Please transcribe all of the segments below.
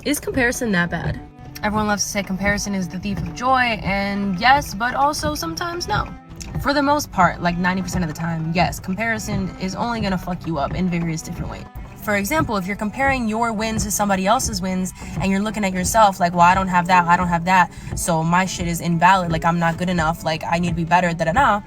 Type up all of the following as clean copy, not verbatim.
Is comparison that bad? Everyone loves to say comparison is the thief of joy, and yes, but also sometimes no. For the most part, like 90% of the time, yes, comparison is only gonna fuck you up in various different ways. For example, if you're comparing your wins to somebody else's wins and you're looking at yourself like, well, I don't have that, so my shit is invalid, like I'm not good enough, like I need to be better, da-da-da.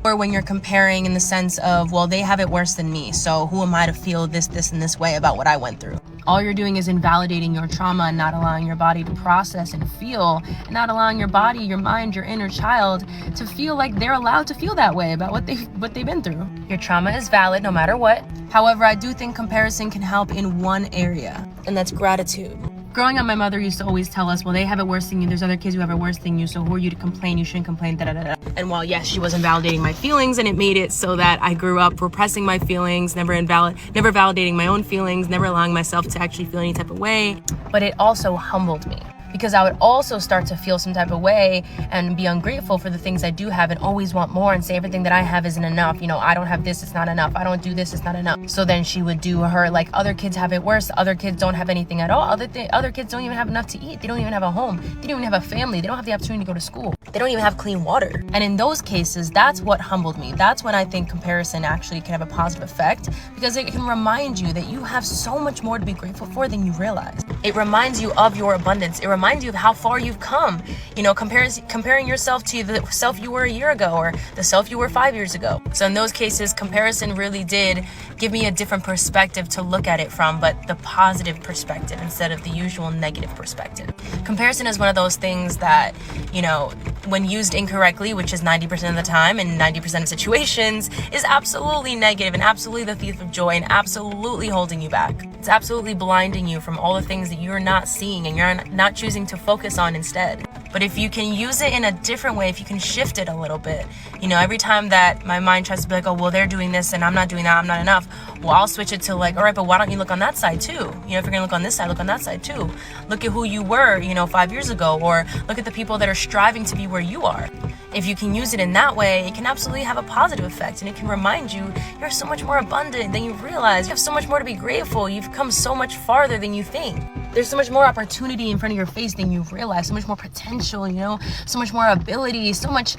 Or when you're comparing in the sense of, well, they have it worse than me, so who am I to feel this, and this way about what I went through? All you're doing is invalidating your trauma and not allowing your body to process and feel, and not allowing your body, your mind, your inner child to feel like they're allowed to feel that way about what they've been through. Your trauma is valid no matter what. However, I do think comparison can help in one area, and that's gratitude. Growing up, my mother used to always tell us, well, they have it worse than you. There's other kids who have it worse than you. So who are you to complain? You shouldn't complain, da-da-da-da. And while, yes, she wasn't validating my feelings, and it made it so that I grew up repressing my feelings, never validating my own feelings, never allowing myself to actually feel any type of way. But it also humbled me, because I would also start to feel some type of way and be ungrateful for the things I do have and always want more and say everything that I have isn't enough. You know, I don't have this, it's not enough. I don't do this, it's not enough. So then she would do her, like, other kids have it worse. Other kids don't have anything at all. Other kids don't even have enough to eat. They don't even have a home. They don't even have a family. They don't have the opportunity to go to school. They don't even have clean water. And in those cases, that's what humbled me. That's when I think comparison actually can have a positive effect, because it can remind you that you have so much more to be grateful for than you realize. It reminds you of your abundance. It reminds you of how far you've come. You know, comparing yourself to the self you were a year ago or the self you were 5 years ago. So in those cases, comparison really did give me a different perspective to look at it from, but the positive perspective instead of the usual negative perspective. Comparison is one of those things that, you know, when used incorrectly, which is 90% of the time and 90% of situations, is absolutely negative and absolutely the thief of joy and absolutely holding you back. It's absolutely blinding you from all the things that you're not seeing and you're not choosing to focus on instead. But if you can use it in a different way, if you can shift it a little bit, you know, every time that my mind tries to be like, oh, well, they're doing this and I'm not doing that, I'm not enough, well, I'll switch it to like, all right, but why don't you look on that side too? You know, if you're gonna look on this side, look on that side too. Look at who you were, you know, 5 years ago, or look at the people that are striving to be where you are. If you can use it in that way, it can absolutely have a positive effect, and it can remind you you're so much more abundant than you realize. You have so much more to be grateful. You've come so much farther than you think. There's so much more opportunity in front of your face than you realize, so much more potential, you know, so much more ability, so much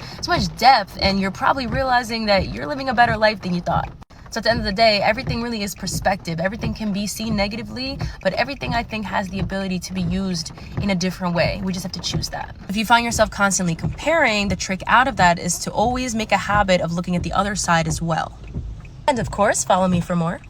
depth, and you're probably realizing that you're living a better life than you thought. So at the end of the day, everything really is perspective. Everything can be seen negatively, but everything I think has the ability to be used in a different way. We just have to choose that. If you find yourself constantly comparing, the trick out of that is to always make a habit of looking at the other side as well. And of course, follow me for more.